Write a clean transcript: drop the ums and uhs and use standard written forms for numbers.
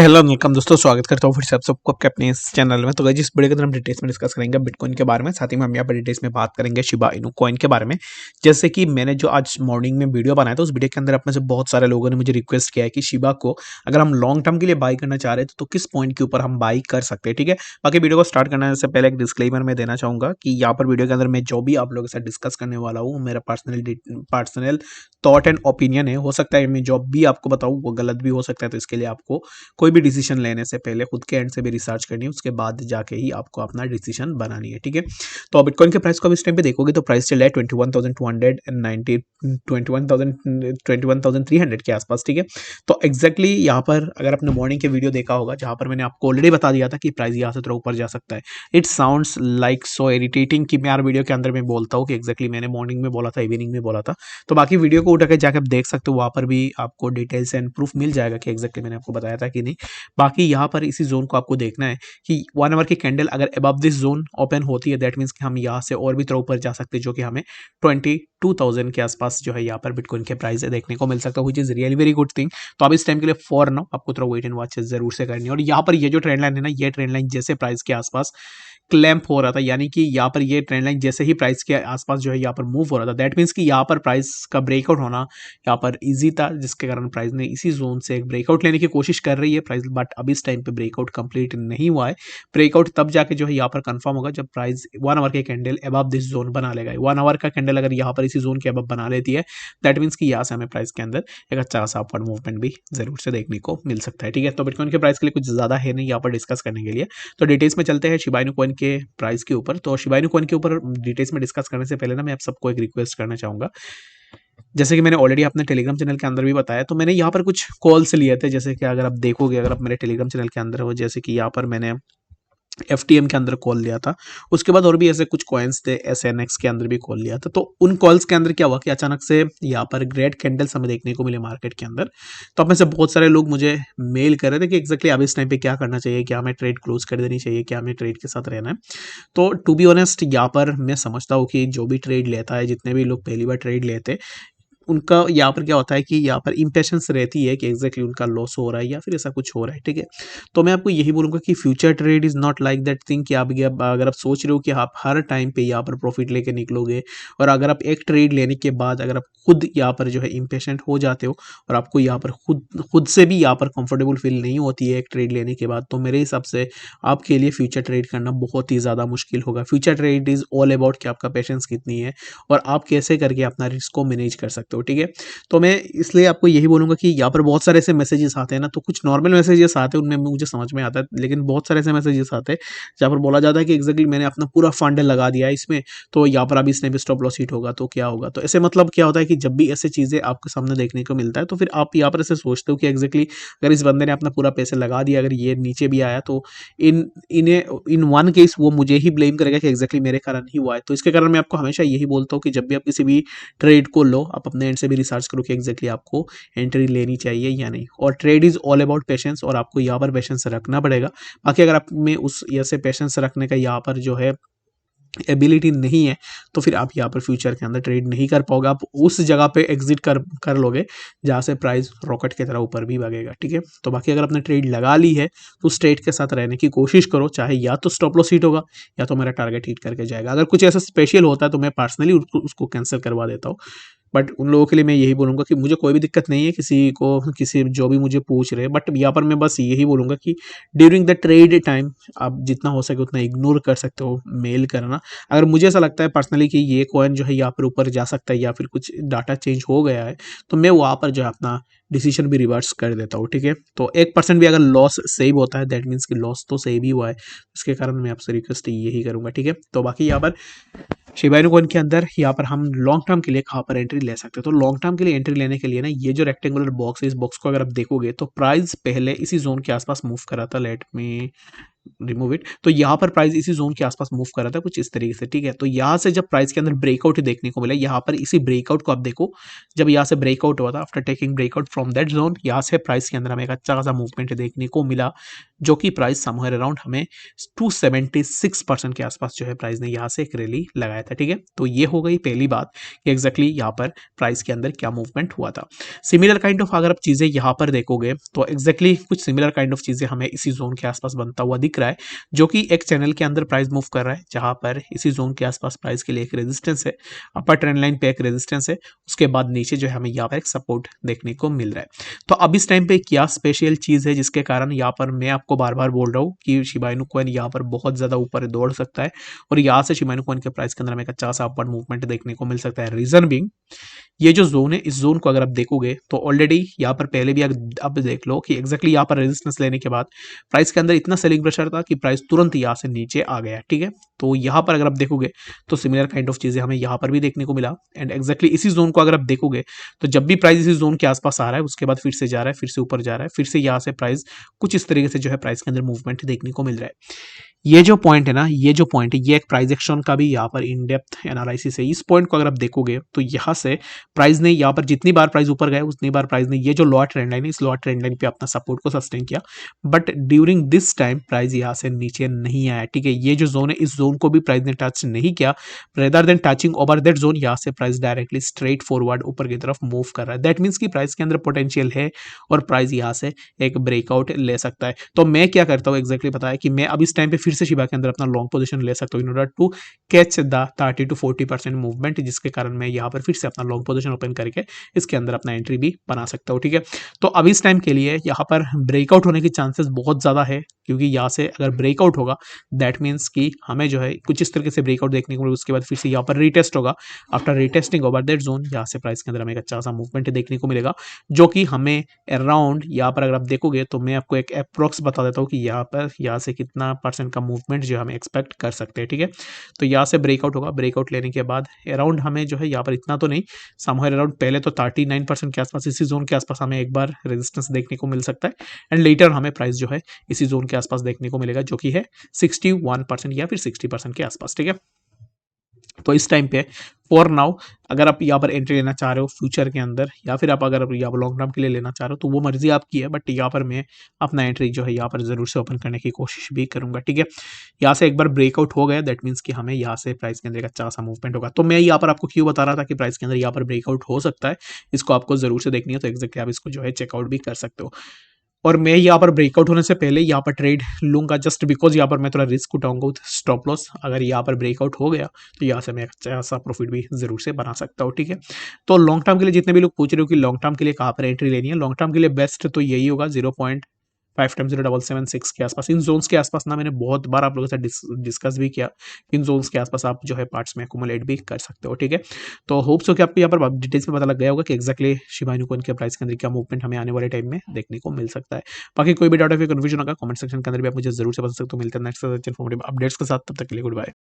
Hello welcome दोस्तों, स्वागत करता हूँ फिर से आप सबको आपके अपने इस चैनल में। तो गाइस इस वीडियो के अंदर हम डिटेल्स में डिस्कस करेंगे बिटकॉइन के बारे में, साथ ही में हम यहाँ पर डिटेल्स में बात करेंगे शिबा इनू कॉइन के बारे में। जैसे कि मैंने जो आज मॉर्निंग में वीडियो बनाया था, उस वीडियो के अंदर अपने से बहुत सारे लोगों ने मुझे रिक्वेस्ट किया है कि शिबा को अगर हम लॉन्ग टर्म के लिए बाई करना चाह रहे हैं तो किस पॉइंट के ऊपर हम बाई कर सकते हैं। ठीक है, बाकी वीडियो को स्टार्ट करने से पहले एक डिस्क्लेमर मैं देना चाहूंगा कि यहाँ पर वीडियो के अंदर मैं जो भी आप लोगों के साथ डिस्कस करने वाला हूँ मेरा पर्सनल थॉट एंड ओपिनियन है। हो सकता है मैं जो भी आपको बताऊँ वो गलत भी हो सकता है, तो इसके लिए आपको कोई भी डिसीजन लेने से पहले खुद के एंड से भी रिसर्च करनी है, उसके बाद जाके ही आपको अपना डिसीजन बनानी है। ठीक है, तो बिटकॉइन के प्राइस को अब इस टाइम पे देखोगे तो प्राइस चल रहा है 21,290 21,300 के आसपास। ठीक है, तो एग्जैक्टली यहाँ पर अगर आपने मॉर्निंग के वीडियो देखा होगा जहाँ पर मैंने आपको ऑलरेडी बता दिया था कि प्राइस यहाँ से थोड़ा ऊपर जा सकता है। It sounds like so irritating कि मैं यार वीडियो के अंदर मैं बोलता हूँ कि एग्जैक्टली मैंने मॉर्निंग में बोला था, इवनिंग में बोला था। तो बाकी वीडियो को उठा के जाकर आप देख सकते हो, वहाँ पर भी आपको डिटेल्स एंड प्रूफ मिल जाएगा कि एग्जैक्टली मैंने आपको बताया था कि नहीं। बाकी यहाँ पर इसी जोन को आपको देखना है कि 1 आवर की कैंडल अगर अबव दिस जोन ओपन होती है, दैट मीन्स कि हम यहाँ से और भी थोड़ा ऊपर जा सकते हैं, जो कि हमें 22,000 के आसपास जो है यहाँ पर बिटकॉइन के प्राइस देखने को मिल सकता है, which is really very good thing. तो अब इस टाइम के लिए फॉर नाउ आपको थोड़ा वेट एंड वॉच जरूर से करनी है। और यहाँ पर ये जो ट्रेंड लाइन है ना, ये ट्रेंड लाइन जैसे प्राइस के आसपास क्लैंप हो रहा था, यानी कि यहाँ पर ये ट्रेंड लाइन जैसे ही प्राइस के आसपास जो है यहाँ पर मूव हो रहा था, दैट मीन्स कि यहाँ पर प्राइस का ब्रेकआउट होना यहाँ पर इजी था, जिसके कारण प्राइस ने इसी जोन से एक ब्रेकआउट लेने की कोशिश कर रही है प्राइस। बट अभी इस टाइम पे ब्रेकआउट कंप्लीट नहीं हुआ है। ब्रेकआउट तब जाके जो है यहाँ पर कंफर्म होगा जब प्राइस 1 आवर के कैंडल अबव दिस जोन बना लेगा। 1 आवर का कैंडल अगर यहाँ पर इसी जोन के अबव बना लेती है, दैट मीन्स कि यहाँ से हमें प्राइस के अंदर एक अच्छा खासा अपवर्ड मूवमेंट भी जरूर से देखने को मिल सकता है। ठीक है, तो बिटकॉइन के प्राइस के लिए कुछ ज्यादा है नहीं यहाँ पर डिस्कस करने के लिए। तो डिटेल्स में चलते हैं शिबा इनू कॉइन के प्राइस के ऊपर। तो शिबा इनू कॉइन के ऊपर डिटेल्स में डिस्कस करने से पहले ना मैं आप सबको एक रिक्वेस्ट करना चाहूंगा। जैसे कि मैंने ऑलरेडी अपने टेलीग्राम चैनल के अंदर भी बताया, तो मैंने यहाँ पर कुछ कॉल्स लिए थे। जैसे कि अगर आप देखोगे, अगर आप मेरे टेलीग्राम चैनल के अंदर हो, जैसे कि यहाँ पर मैंने एफटीएम के अंदर कॉल लिया था, उसके बाद और भी ऐसे कुछ कॉइन्स थे, एसएनएक्स के अंदर भी कॉल लिया था। तो उन कॉल्स के अंदर क्या हुआ कि अचानक से यहाँ पर ग्रेट कैंडल्स हमें देखने को मिले मार्केट के अंदर। तो अब में से बहुत सारे लोग मुझे मेल कर रहे थे कि एग्जैक्टली अब इस टाइम पे क्या करना चाहिए, क्या हमें ट्रेड क्लोज कर देनी चाहिए, क्या हमें ट्रेड के साथ रहना है। तो टू बी ऑनेस्ट यहाँ पर मैं समझता हूँ कि जो भी ट्रेड लेता है, जितने भी लोग पहली बार ट्रेड लेते, उनका यहाँ पर क्या होता है कि यहाँ पर इम्पेशंस रहती है कि एग्जैक्टली उनका लॉस हो रहा है या फिर ऐसा कुछ हो रहा है। ठीक है, तो मैं आपको यही बोलूँगा कि future trade is not like that thing कि आप अगर आप सोच रहे हो कि आप हर टाइम पे यहाँ पर प्रॉफिट लेके निकलोगे, और अगर आप एक ट्रेड लेने के बाद अगर आप खुद यहाँ पर जो है इम्पेशेंट हो जाते हो और आपको यहाँ पर खुद से भी यहाँ पर कंफर्टेबल फील नहीं होती है एक ट्रेड लेने के बाद, तो मेरे हिसाब से आपके लिए फ्यूचर ट्रेड करना बहुत ही ज़्यादा मुश्किल होगा। Future trade is all about कि आपका पेशेंस कितनी है और आप कैसे करके अपना रिस्क को मैनेज कर सकते हो। ठीक है, तो मैं इसलिए आपको यही बोलूँगा कि यहाँ पर बहुत सारे ऐसे मैसेजेस आते हैं ना, तो कुछ नॉर्मल मैसेजेस आते हैं, उनमें मुझे समझ में आता है, लेकिन बहुत सारे ऐसे मैसेजेस आते हैं जहाँ पर बोला जाता है कि एग्जैक्टली मैंने अपना पूरा फंड लगा दिया है इसमें, तो यहाँ पर अभी इसने भी स्टॉप लॉस हिट होगा तो क्या होगा। तो ऐसे मतलब क्या होता है कि जब भी ऐसी चीज़ें आपके सामने देखने को मिलता है, तो फिर आप यहाँ पर ऐसे सोचते हो कि एग्जैक्टली अगर इस बंदे ने अपना पूरा पैसे लगा दिया, अगर ये नीचे भी आया तो इन वन केस वो मुझे ही ब्लेम करेगा कि एग्जैक्टली मेरे कारण ही हुआ है। तो इसके कारण मैं आपको हमेशा यही बोलता हूँ कि जब भी आप किसी भी ट्रेड को लो, आप अपने एंड से भी रिसर्च करो कि एग्जैक्टली आपको एंट्री लेनी चाहिए या नहीं। और trade is all about patience, और आपको यहाँ पर पेशेंस रखना पड़ेगा। बाकी अगर आप में उस ऐसे पेशेंस रखने का यहाँ पर जो है एबिलिटी नहीं है, तो फिर आप यहाँ पर फ्यूचर के अंदर ट्रेड नहीं कर पाओगे। आप उस जगह पे एग्जिट कर लोगे जहाँ से प्राइस रॉकेट की तरह ऊपर भी भागेगा। ठीक है, तो बाकी अगर आपने ट्रेड लगा ली है तो उस ट्रेड के साथ रहने की कोशिश करो, चाहे या तो स्टॉप लॉस हिट होगा या तो मेरा टारगेट हिट करके जाएगा। अगर कुछ ऐसा स्पेशल होता है तो मैं पर्सनली उसको कैंसिल करवा देता हूँ। बट उन लोगों के लिए मैं यही बोलूँगा कि मुझे कोई भी दिक्कत नहीं है किसी जो भी मुझे पूछ रहे हैं, बट यहाँ पर मैं बस यही बोलूँगा कि ड्यूरिंग द ट्रेड टाइम आप जितना हो सके उतना इग्नोर कर सकते हो मेल करना। अगर मुझे ऐसा लगता है पर्सनली कि ये कॉइन जो है यहाँ पर ऊपर जा सकता है या फिर कुछ डाटा चेंज हो गया है, तो मैं वहाँ पर जो है अपना डिसीजन भी रिवर्स कर देता हूँ। ठीक है, तो 1% भी अगर लॉस सेव होता है, दैट मीन्स कि लॉस तो सेव ही हुआ है। इसके कारण मैं आपसे रिक्वेस्ट यही करूँगा। ठीक है, तो बाकी यहाँ पर शिबा इनू कॉइन के अंदर यहाँ पर हम लॉन्ग टर्म के लिए कहाँ पर एंट्री ले सकते हैं। तो लॉन्ग टर्म के लिए एंट्री लेने के लिए ना, ये जो रेक्टेंगुलर बॉक्स है, इस बॉक्स को अगर आप देखोगे तो प्राइस पहले इसी जोन के आसपास मूव करा था। Let me remove it. तो यहाँ पर प्राइस इसी जोन के आसपास मूव कर रहा था कुछ इस तरीके से। ठीक है, तो यहाँ से जब प्राइस के अंदर ब्रेकआउट देखने को मिला, यहाँ पर इसी ब्रेकआउट को आप देखो, जब यहाँ से ब्रेकआउट हुआ था after taking breakout from that zone, यहाँ से प्राइस के अंदर हमें एक अच्छा खासा मूवमेंट देखने को मिला जो कि प्राइस समवेयर अराउंड हमें 276% के आसपास जो है प्राइस ने यहाँ से एक रैली लगाया था। ठीक है, तो ये हो गई पहली बात कि एग्जैक्टली यहाँ पर प्राइस के अंदर क्या मूवमेंट हुआ था। सिमिलर काइंड ऑफ अगर आप चीज़ें यहाँ पर देखोगे तो एग्जैक्टली कुछ सिमिलर काइंड ऑफ चीज़ें हमें इसी जोन के आसपास बनता हुआ दिख रहा है, जो कि एक चैनल के अंदर प्राइस मूव कर रहा है, जहाँ पर इसी जोन के आसपास प्राइस के लिए एक रेजिस्टेंस है, अपर ट्रेंड लाइन पे एक रेजिस्टेंस है, उसके बाद नीचे जो है हमें यहाँ पर एक सपोर्ट देखने को मिल रहा है। तो अब इस टाइम पे क्या स्पेशल चीज़ है जिसके कारण यहाँ पर मैं आपको बार बार बोल रहा हूँ कि शिबा इनु कॉइन यहाँ पर बहुत ज़्यादा ऊपर दौड़ सकता है और यहाँ से शिबा इनु कॉइन के प्राइस के अंदर हमें एक अच्छा सा अपवर्ड मूवमेंट देखने को मिल सकता है। रीजन बीइंग, ये जो जोन है, इस जोन को अगर आप देखोगे तो ऑलरेडी यहाँ पर पहले भी अब देख लो कि एग्जैक्टली यहाँ पर रेजिस्टेंस लेने के बाद प्राइस के अंदर इतना सेलिंग प्रेशर था कि प्राइस तुरंत यहाँ से नीचे आ गया। ठीक है, तो यहाँ पर अगर आप देखोगे तो सिमिलर काइंड ऑफ चीजें हमें यहाँ पर भी देखने को मिला एंड एग्जैक्टली इसी जोन को अगर आप देखोगे तो जब भी प्राइस इसी जोन के आसपास आ रहा है उसके बाद फिर से जा रहा है, फिर से ऊपर जा रहा है, फिर से यहाँ से प्राइस कुछ इस तरीके से जो है प्राइस के अंदर मूवमेंट देखने को मिल रहा है। ये जो पॉइंट है ना, ये जो पॉइंट है, ये एक प्राइस एक्शन का भी यहाँ पर इन डेप्थ एनालिसिस है। इस पॉइंट को अगर आप देखोगे तो यहाँ से प्राइस ने यहाँ पर जितनी बार प्राइस ऊपर गया उतनी बार प्राइस ने ये जो लोअर ट्रेंड लाइन है, इस लोअर ट्रेंड लाइन पे अपना सपोर्ट को सस्टेन किया, but during this time price यहाँ से नीचे नहीं आया। ठीक है, ये जो जोन है, इस जोन को भी प्राइस ने टच नहीं किया, rather than touching over that zone यहाँ से प्राइस डायरेक्टली स्ट्रेट फॉरवर्ड ऊपर की तरफ मूव कर रहा है। दैट मीन्स कि प्राइस के अंदर पोटेंशियल है और प्राइस यहाँ से एक ब्रेकआउट ले सकता है। तो मैं क्या करता हूँ एग्जैक्टली पता है कि मैं अब इस टाइम पे फिर से शिबा के अंदर अपना लॉन्ग पोजीशन ले सकता हूँ in order to catch the 30 to 40% movement, जिसके कारण मैं यहाँ पर फिर से अपना लॉन्ग पोजीशन ओपन करके इसके अंदर अपना एंट्री भी बना सकता हूँ। ठीक है, तो अब इस टाइम के लिए यहाँ पर ब्रेकआउट होने की चांसेस बहुत ज़्यादा है, क्योंकि यहाँ से अगर ब्रेकआउट होगा दैट मीन्स कि हमें जो है कुछ इस तरीके से ब्रेकआउट देखने को मिलेगा, उसके बाद फिर से यहाँ पर रीटेस्ट होगा। After retesting over that zone यहाँ से प्राइस के अंदर हमें एक अच्छा सा मूवमेंट देखने को मिलेगा, जो कि हमें अराउंड यहाँ पर अगर आप देखोगे तो मैं आपको एक अप्रोक्स बता देता हूँ कि यहाँ पर यहाँ से कितना परसेंट का मूवमेंट जो हमें एक्सपेक्ट कर सकते हैं। ठीक है, तो यहाँ से ब्रेकआउट होगा, ब्रेकआउट लेने के बाद अराउंड हमें जो है यहाँ पर इतना तो नहीं, समवेयर अराउंड पहले तो 39% के आसपास इसी जोन के आसपास हमें एक बार रेजिस्टेंस देखने को मिल सकता है एंड लेटर हमें प्राइस जो है इसी जोन के आसपास देखने को मिलेगा, जो कि है 61% या फिर 60% के आसपास। ठीक है, तो इस टाइम पे फॉर नाउ अगर आप यहाँ पर एंट्री लेना चाह रहे हो फ्यूचर के अंदर, या फिर आप अगर यहाँ पर लॉन्ग टर्म के लिए लेना चाह रहे हो तो वो मर्जी आपकी है, बट यहाँ पर मैं अपना एंट्री जो है यहाँ पर जरूर से ओपन करने की कोशिश भी करूंगा। ठीक है, यहाँ से एक बार ब्रेकआउट हो गया दैट मीन्स कि हमें यहाँ से प्राइस के अंदर एक अच्छा सा मूवमेंट होगा। तो मैं यहाँ पर आपको क्यों बता रहा था कि प्राइस के अंदर यहाँ पर ब्रेकआउट हो सकता है, इसको आपको जरूर से देखनी है, तो एक्जैक्टली आप इसको जो है चेकआउट भी कर सकते हो। और मैं यहाँ पर ब्रेकआउट होने से पहले यहाँ पर ट्रेड लूंगा, जस्ट बिकॉज यहाँ पर मैं थोड़ा रिस्क उठाऊंगा विथ स्टॉप लॉस। अगर यहाँ पर ब्रेकआउट हो गया तो यहाँ से मैं अच्छा सा प्रॉफिट भी जरूर से बना सकता हूँ। ठीक है, तो लॉन्ग टर्म के लिए जितने भी लोग पूछ रहे हो कि लॉन्ग टर्म के लिए कहाँ पर एंट्री लेनी है, लॉन्ग टर्म के लिए बेस्ट तो यही होगा 0.5x0776 के आसपास। इन जोन्स के आसपास ना मैंने बहुत बार आप लोगों से डिस्कस भी किया, इन जोन्स के आसपास आप जो है पार्ट्स में अकोमोलेट भी कर सकते हो। ठीक है, तो होप्स हो कि आपको यहाँ पर डिटेल्स में पता लग गया होगा कि एक्जैक्टली शिबा इनु कॉइन के प्राइस के अंदर क्या मूवमेंट हमें आने वाले टाइम में देखने को मिल सकता है। बाकी कोई भी डाउट या कंफ्यूजन होगा कमेंट सेक्शन के अंदर भी आप मुझे जरूर से बता सकते हो। मिलते हैं नेक्स्ट इन्फॉर्मेटिव अपडेट्स के साथ, तब तक के लिए गुड बाय।